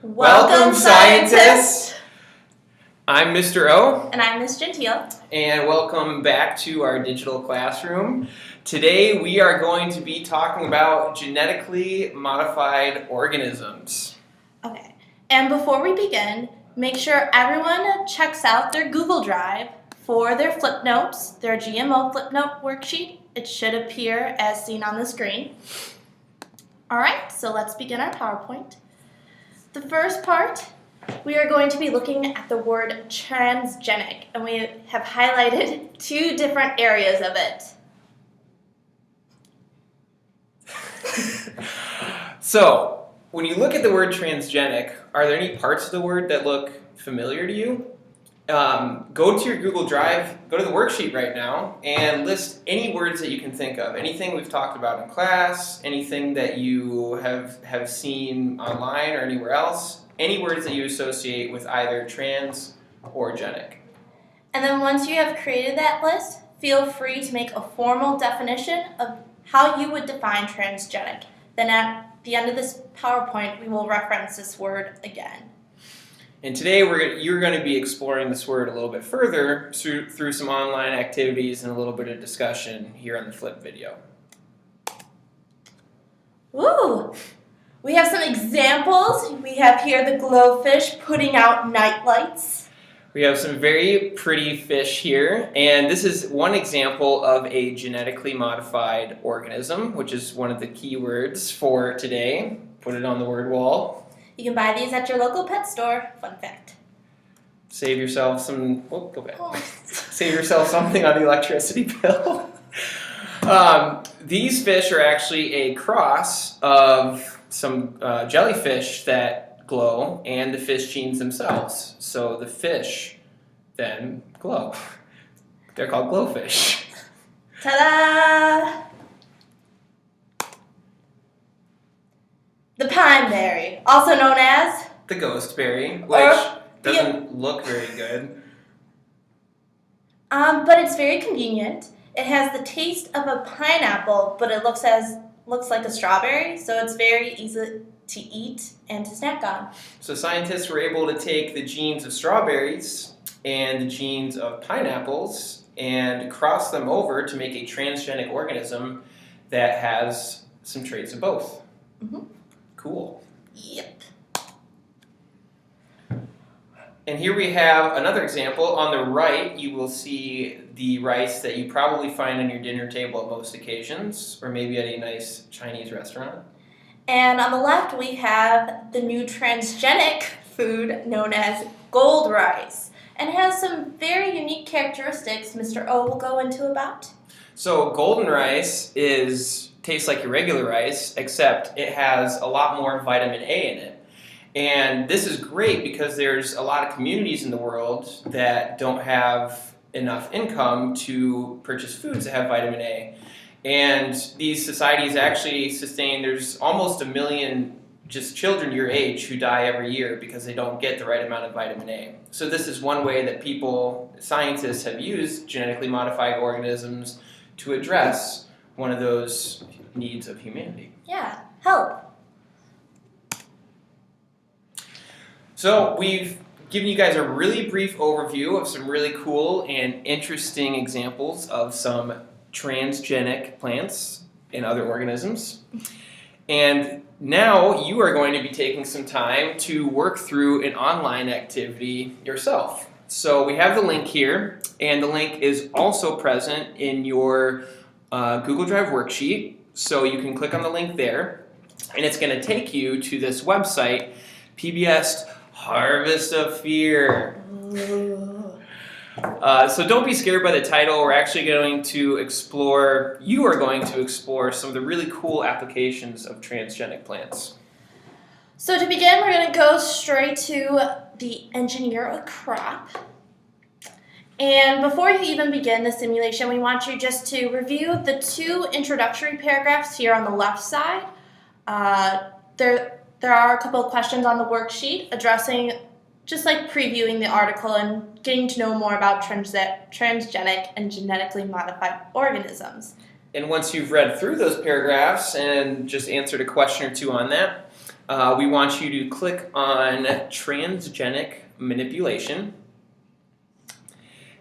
Welcome, scientists! I'm Mr. O. And I'm Miss Gentile. And welcome back to our digital classroom. Today we are going to be talking about genetically modified organisms. Okay, and before we begin, make sure everyone checks out their Google Drive for their flip notes, their GMO flip note worksheet. It should appear as seen on the screen. Alright, so let's begin our PowerPoint. The first part, we are going to be looking at the word transgenic, and we have highlighted two different areas of it. So, when you look at the word transgenic, are there any parts of the word that look familiar to you? Go to your Google Drive, go to the worksheet right now, and list any words that you can think of. Anything we've talked about in class, anything that you have seen online or anywhere else, any words that you associate with either trans or genic. And then once you have created that list, feel free to make a formal definition of how you would define transgenic. Then at the end of this PowerPoint, we will reference this word again. And today you're going to be exploring this word a little bit further through some online activities and a little bit of discussion here on the Flip video. Woo! We have some examples. We have here the glowfish putting out night lights. We have some very pretty fish here, and this is one example of a genetically modified organism, which is one of the key words for today. Put it on the word wall. You can buy these at your local pet store. Fun fact. Save yourself some. Oh, go back. Save yourself something on the electricity bill. These fish are actually a cross of some jellyfish that glow and the fish genes themselves. So the fish then glow. They're called glowfish. Ta-da! The pineberry, also known as the ghost-berry, which doesn't look very good. But it's very convenient. It has the taste of a pineapple, but it looks like a strawberry, so it's very easy to eat and to snack on. So scientists were able to take the genes of strawberries and the genes of pineapples and cross them over to make a transgenic organism that has some traits of both. Mm-hmm. Cool. Yep. And here we have another example. On the right, you will see the rice that you probably find on your dinner table at most occasions, or maybe at a nice Chinese restaurant. And on the left, we have the new transgenic food known as gold rice, and has some very unique characteristics Mr. O will go into about. So golden rice tastes like your regular rice, except it has a lot more vitamin A in it. And this is great because there's a lot of communities in the world that don't have enough income to purchase foods that have vitamin A. And these societies actually there's almost 1 million just children your age who die every year because they don't get the right amount of vitamin A. So this is one way that scientists have used genetically modified organisms to address one of those needs of humanity. Yeah, help. So we've given you guys a really brief overview of some really cool and interesting examples of some transgenic plants and other organisms. And now you are going to be taking some time to work through an online activity yourself. So we have the link here, and the link is also present in your Google Drive worksheet. So you can click on the link there, and it's going to take you to this website, PBS Harvest of Fear. So don't be scared by the title. We're actually going to explore some of the really cool applications of transgenic plants. So to begin, we're going to go straight to the engineer a crop. And before you even begin the simulation, we want you just to review the two introductory paragraphs here on the left side. There are a couple of questions on the worksheet addressing, just like previewing the article and getting to know more about transgenic and genetically modified organisms. And once you've read through those paragraphs and just answered a question or two on that, we want you to click on transgenic manipulation.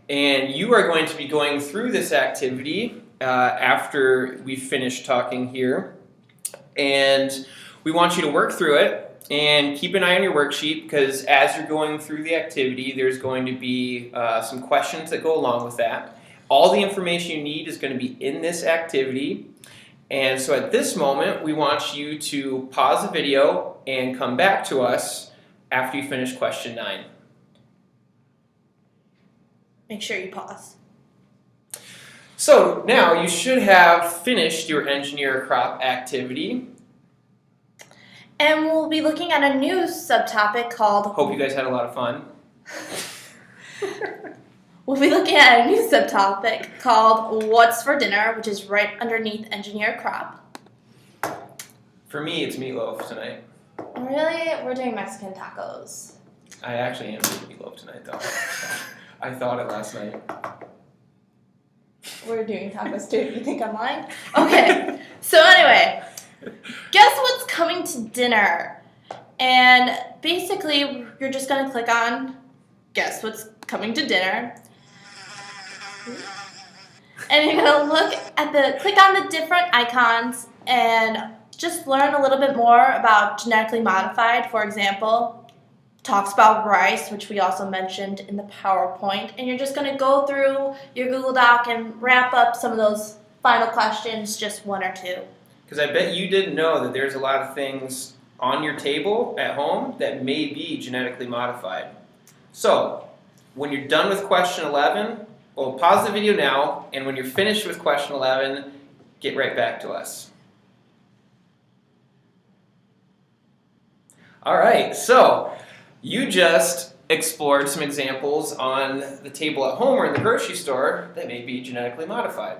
And you are going to be going through this activity after we finish talking here. And we want you to work through it and keep an eye on your worksheet, because as you're going through the activity, there's going to be some questions that go along with that. All the information you need is going to be in this activity. And so at this moment, we want you to pause the video and come back to us after you finish question 9. Make sure you pause. So now you should have finished your engineer a crop activity. And we'll be looking at a new subtopic called... Hope you guys had a lot of fun. We'll be looking at a new subtopic called What's for Dinner, which is right underneath engineer crop. For me, it's meatloaf tonight. Really? We're doing Mexican tacos. I actually am doing meatloaf tonight, though. I thought it last night. We're doing tacos too. You think I'm lying? Okay. So anyway, guess what's coming to dinner? And basically, you're just going to click on Guess What's Coming to Dinner. And you're going to click on the different icons and just learn a little bit more about genetically modified. For example, talks about rice, which we also mentioned in the PowerPoint. And you're just going to go through your Google Doc and wrap up some of those final questions, just 1 or 2. Because I bet you didn't know that there's a lot of things on your table at home that may be genetically modified. So, when you're done with question 11, well, pause the video now, and when you're finished with question 11, get right back to us. All right, so you just explored some examples on the table at home or in the grocery store that may be genetically modified.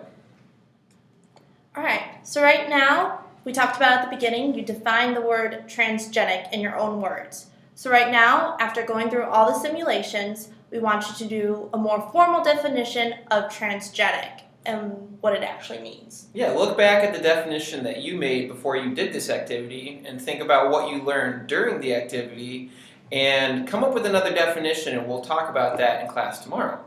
All right, so right now, we talked about at the beginning, you define the word transgenic in your own words. So right now, after going through all the simulations, we want you to do a more formal definition of transgenic and what it actually means. Yeah, look back at the definition that you made before you did this activity and think about what you learned during the activity and come up with another definition, and we'll talk about that in class tomorrow.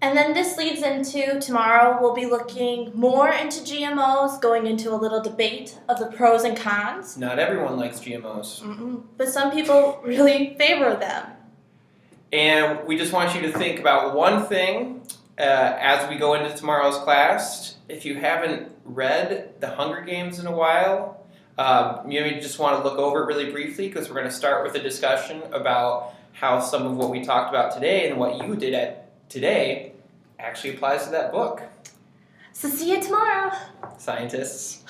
And then this leads into tomorrow, we'll be looking more into GMOs, going into a little debate of the pros and cons. Not everyone likes GMOs. But some people really favor them. And we just want you to think about one thing as we go into tomorrow's class. If you haven't read The Hunger Games in a while, maybe you just want to look over it really briefly, because we're going to start with a discussion about how some of what we talked about today and what you did today actually applies to that book. So see you tomorrow. Scientists.